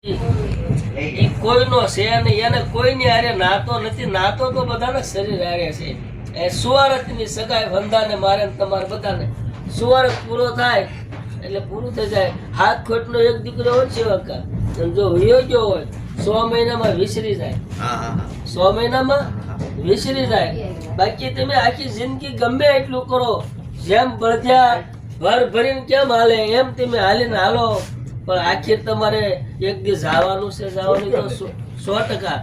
એ કોઈનો છે નહીં, એને કોઈની હારે નાતો નથી. નાતો તો બધાના શરીર હારે છે. એ સુવારતની સગાઈ વંદાને મારે ને તમારે બધાને સુવારત પૂરો થાય એટલે પૂરું થઈ જાય. હાથ ખોટનો એક દીકરો હોય છે વખત જો વયો ગયો હોય 100 મહિનામાં વિસરી જાય, 100 મહિનામાં વિસરી જાય. બાકી તમે આખી જિંદગી ગમે એટલું કરો, જેમ બળદ્યા ભર ભરીને કેમ હાલે એમ તમે હાલીને હાલો, પણ આખીર તમારે એક દિવસ જવાનું છે, જવાનું તો 100%.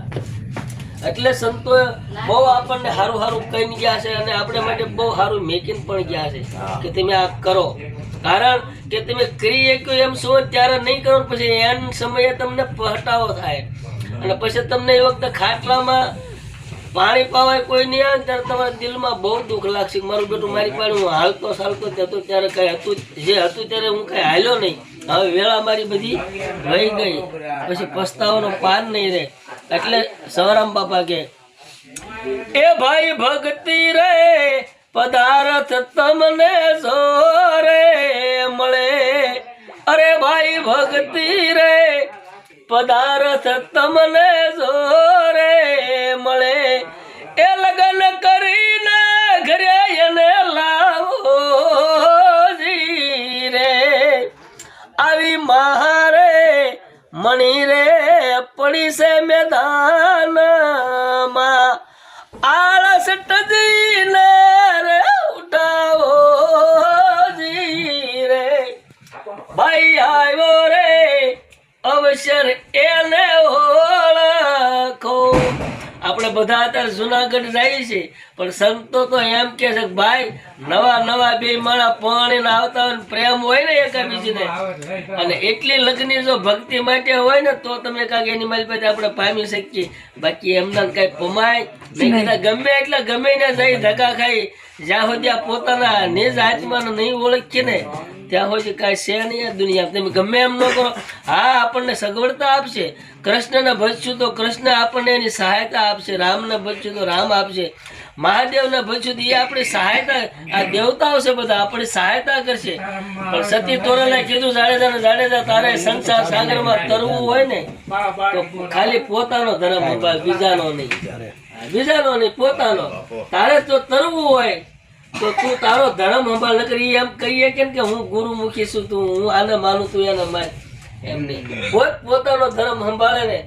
એટલે સંતો બહુ આપણને સારું સારું કહીને ગયા છે અને આપણે માટે બહુ સારું મેકીને પણ ગયા છે કે તમે આ કરો. કારણ કે તમે કરી શક્યો એમ છો ત્યારે નહીં કરો, પછી એન સમયે તમને પહટાવો થાય અને પછી તમને એ વખતે ખાટલામાં પાણી પાવાય કોઈ નહીં આવે ત્યારે તમારા દિલમાં બહુ દુઃખ લાગશે. મારું બેટું મારી પાસે હું હાલતો ચાલતો જતો ત્યારે કઈ હતું જે હતું ત્યારે હું કઈ હાલ્યો નહીં. હવે વેળા મારી બધી વહી ગઈ, પછી પસ્તાવાનો પાર નહીં રહે. એટલે સવારામ બાપા કે એ ભાઈ ભક્તિ રે પદાર્થ તમને જોરે મળે. અરે ભાઈ ભક્તિ રે પદાર્થ તમને જોરે મળે. એ લગન કરીને ઘરે એને લાવો જી રે. આવી મારે મણી રે પડી છે મેદાનમાં, આળસ ટજીને રે ઉઠાવો જી રે. ભાઈ આવ્યો રે અવસર એને ઓળખો. આપણે બધા અત્યારે જુનાગઢ જાય છે, પણ સંતો તો એમ કે છે કે ભાઈ નવા નવા બે માણા પાણીને આવતા હોય, પ્રેમ હોય ને એકાબીજીને, અને એટલી લગ્નની જો ભક્તિ માટે હોય ને તો તમે કાંઈક એની મારી પાસે આપણે પામી શકીએ. બાકી એમના કઈ પમાય નહીં. ગમે એટલે ગમે ને જઈ ધક્કા ખાઈ જ્યાં સુધી આ પોતાના નિજ આત્માને નહીં ઓળખીએ ને ત્યાં સુધી કાંઈ છે નહીં આ દુનિયા. તમે ગમે એમ ન કરો, હા આપણને સગવડતા આપશે. કૃષ્ણને ભજશું તો કૃષ્ણ આપણને એની સહાયતા આપશે, રામને ભજશું તો રામ આપશે, મહાદેવને ભજશું તો એ આપણી સહાયતા, આ દેવતાઓ છે બધા આપણી સહાયતા કરશે. પણ સતી તોરલે કીધું જાડેજા તારે સંસાર સાગરમાં તરવું હોય ને તો ખાલી પોતાનો ધર્મ સંભાળ, બીજાનો નહીં, બીજાનો નહીં પોતાનો. તારે તો તરવું હોય તો તું તારો ધર્મ સંભાળ. ન કરી એમ કહીએ કેમ કે હું ગુરુમુખી છું, તું હું આને માનું તું એને માન, એમ નહીં. પોતાનો ધર્મ સંભાળે ને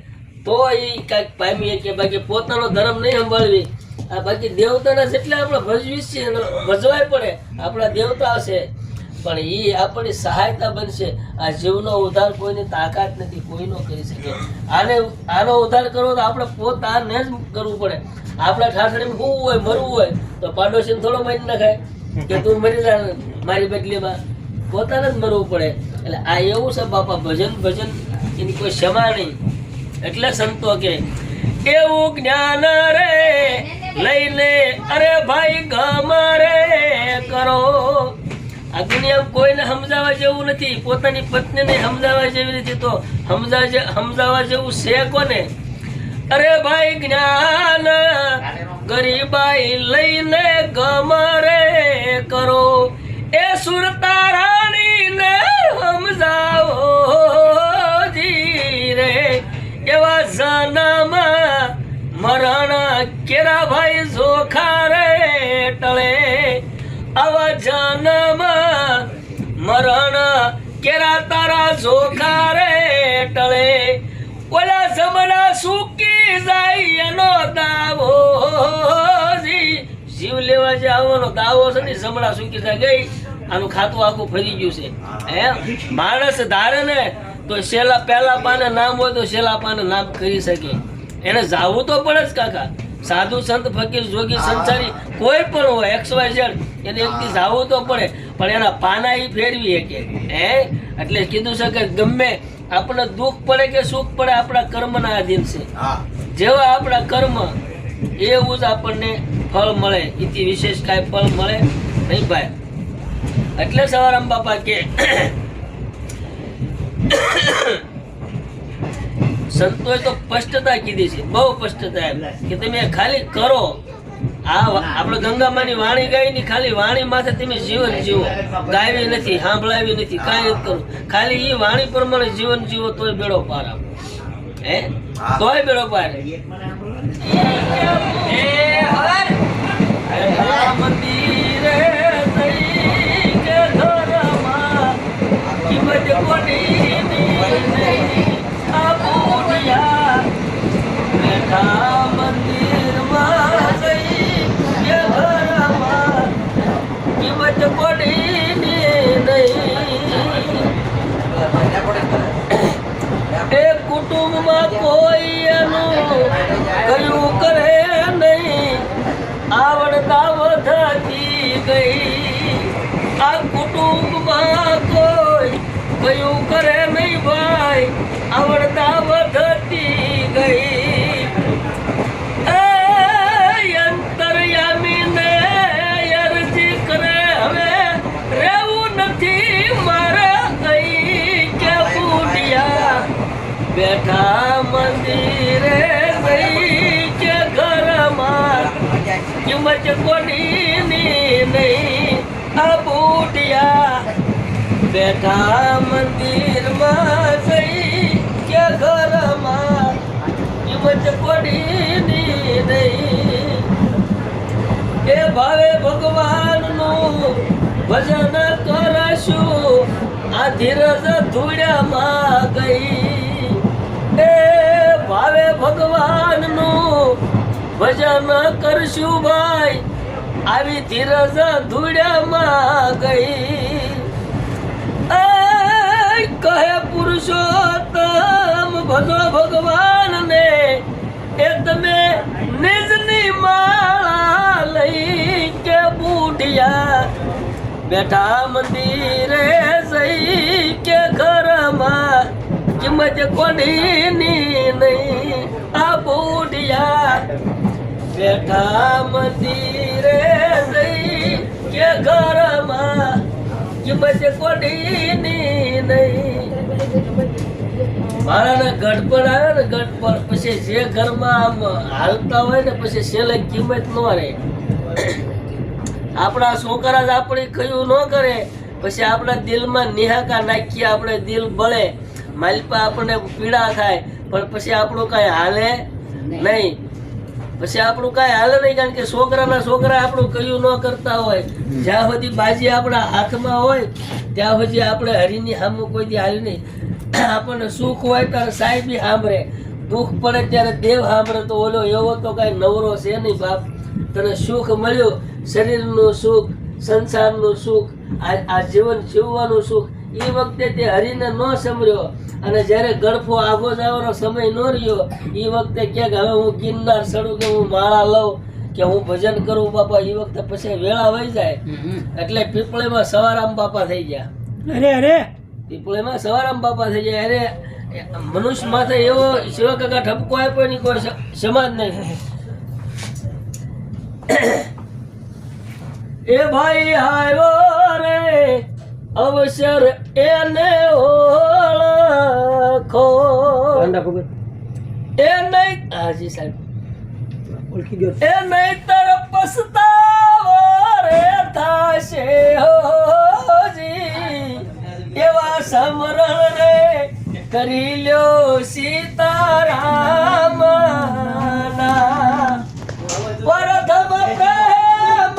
તો એ કાંઈક પામીએ કે બાકી પોતાનો ધર્મ નહીં સંભાળવી. આ બાકી દેવતાના જેટલા આપણે ભજવી છે ભજવાય પડે, આપણા દેવતા છે, પણ એ આપણી સહાયતા બનશે. આ જીવનો ઉદ્ધાર કોઈની તાકાત નથી, કોઈ ન કરી શકે. આનો ઉદ્ધાર કરવો તો આપણે પોતાને જ કરવું પડે. આપણા ઠાઠડીમાં શું હોય, મરવું હોય તો પાડોશીને થોડો મારી નખાય કે તું મરી જા મારી બદલીમાં, પોતાને જ મરવું પડે. એટલે આ એવું છે બાપા, ભજન ભજન એની કોઈ ક્ષમા નહીં. એટલે સંતો કે એવું જ્ઞાન રે લઈને અરે ભાઈ ગમ રે કરો. આ દુનિયામાં કોઈને સમજાવવા જેવું નથી, પોતાની પત્નીને સમજાવવા જેવી નથી તો સમજાવવા જેવું છે કોને? અરે ભાઈ જ્ઞાન ગરીબાઈ લઈને ગમ રે કરો. એ સુરતા રાણીને સમજાવો જી રે. એવા જન્મ મરણ કેરા ભાઈ જોખા રે ટળે. આવા જન્મ મરણ કેરા તારા જોખા રે ટળે. ઓલા જમણા સુકી જાય એનો દાવો જી. જીવ લેવા જે આવવાનો દાવો છે ને જમણા સુકી જાય ગઈ, આનું ખાતું આખું ફરી ગયું છે. હે માણસ ધારે ને તો છેલ્લા પહેલા પાને નામ હોય તો છેલ્લા પાને નામ કરી શકે. એને જાવું તો પડે જ કાકા. સાધુ સંત ફકીર જોગી સંસારી કોઈ પણ હોય XYZ એને એકથી જાવું તો પડે, પણ એના પાના એ ફેરવી શકે. હે એટલે કીધું છે કે ગમે આપણને દુઃખ પડે કે સુખ પડે આપણા કર્મના આધીન છે. જેવા આપણા કર્મ એવું જ આપણને ફળ મળે, એથી વિશેષ કાંઈ ફળ મળે નહીં ભાઈ. એટલે સવારામ બાપા કે સંતોએ તો સ્પષ્ટતા કીધી છે, બહુ સ્પષ્ટતા કે તમે ખાલી કરો. આપણે ગંગામાની વાણી ગાઈ ની ખાલી વાણી માથે તમે જીવન જીવો, ગાવી નથી, સાંભળાવી નથી, કાંઈ નથી કરવું, ખાલી એ વાણી પ્રમાણે જીવન જીવો તોય બેડો પાર આવે. હે તોય બેડો પાર. મંદિરે જઈ કે ઘરમાં કિંમત કોની આ બુઢિયા બેઠા મંદિરમાં જઈ કે ઘરમાં કિંમત કોની નહીં. એ કુટુંબમાં કોઈ એનું કયું કરે નહીં, આવડતા વધતી ગઈ. આ કુટુંબમાં કોઈ કયું કરે નહીં ભાઈ, આવડતા વધતી ગઈ. અંતરયામીને અરજી કરે હવે રહેવું નથી મારે અહીં કે બુઢિયા બેઠા મંદિરે ગઈ કે ઘરમાં કિંમત કોની નહીં. આ બુઢિયા બેઠા મંદિરમાં જઈ કે ઘરમાં કિંમત કોની નહીં. એ ભાવે ભગવાનનું ભજન કરશું આ ધીરજ ધૂળ્યામાં ગઈ. એ ભાવે ભગવાનનું ભજન કરશું ભાઈ આવી ધીરજ ધૂળ્યામાં ગઈ. કહે પુરુષોત્તમ ભજો ભગવાનને એ તમે નિજની માળા લઈ કે બુઢિયા બેઠા મંદિરે જઈ કે ઘરમાં કિંમત કોની નહીં. આ બુઢિયા બેઠા મંદિરે જઈ કે ઘરમાં કિંમત કોની નહીં. મારાના ગઢપણ આવે ને ગઢપણ પછી જે ઘરમાં આમ હાલતા હોય ને પછી છેલ્લે કિંમત ન રહે. આપણા છોકરા જ આપણી કયું ન કરે પછી આપણા દિલમાં નિહાકા નાખીએ, આપણે દિલ બળે, માલપા આપણને પીડા થાય, પણ પછી આપણું કાંઈ હાલે નહીં. પછી આપણું કાંઈ હાલે નહીં, કારણ કે છોકરા આપણું કયું ન કરતા હોય. જ્યાં સુધી બાજી આપણા હાથમાં હોય ત્યાં સુધી આપણે હરીની સામું કોઈ દી હાલી નહીં. આપણને સુખ હોય ત્યારે સાહેબી સાંભળે, દુઃખ પડે ત્યારે દેવ સાંભળે. તો ઓલો એવો તો કાંઈ નવરો છે નહીં બાપ. તને સુખ મળ્યું, શરીરનું સુખ, સંસારનું સુખ, આ જીવન જીવવાનું સુખ, એ વખતે તે હરીને ન સમર્યો. અને જ્યારે ગળફો આગો જવાનો સમય ન રહ્યો એ વખતે કે હવે હું ગિરનાર ચડું કે હું માળા લઉં કે હું ભજન કરું બાપા, એ વખતે પછી વેળા વહી જાય. એટલે પીપળીમાં સવારામ બાપા થઈ ગયા. પીપળીમાં સવારામ બાપા થઈ જાય. અરે મનુષ્ય માથે એવો શિવા કાકા ઠપકો આપ્યો નહીં કોઈ સમાજ નહીં. એ ભાઈ આવ્યો રે અવસર એને ઓળખો એ નહીં. હાજી સાહેબ ઓળખી ગયો. એ નહીં તર પસ્તાવો રે થાશે હોજી, એવા સમરણ રે કરી લ્યો સીતારામ ના. પ્રથમ પ્રેમ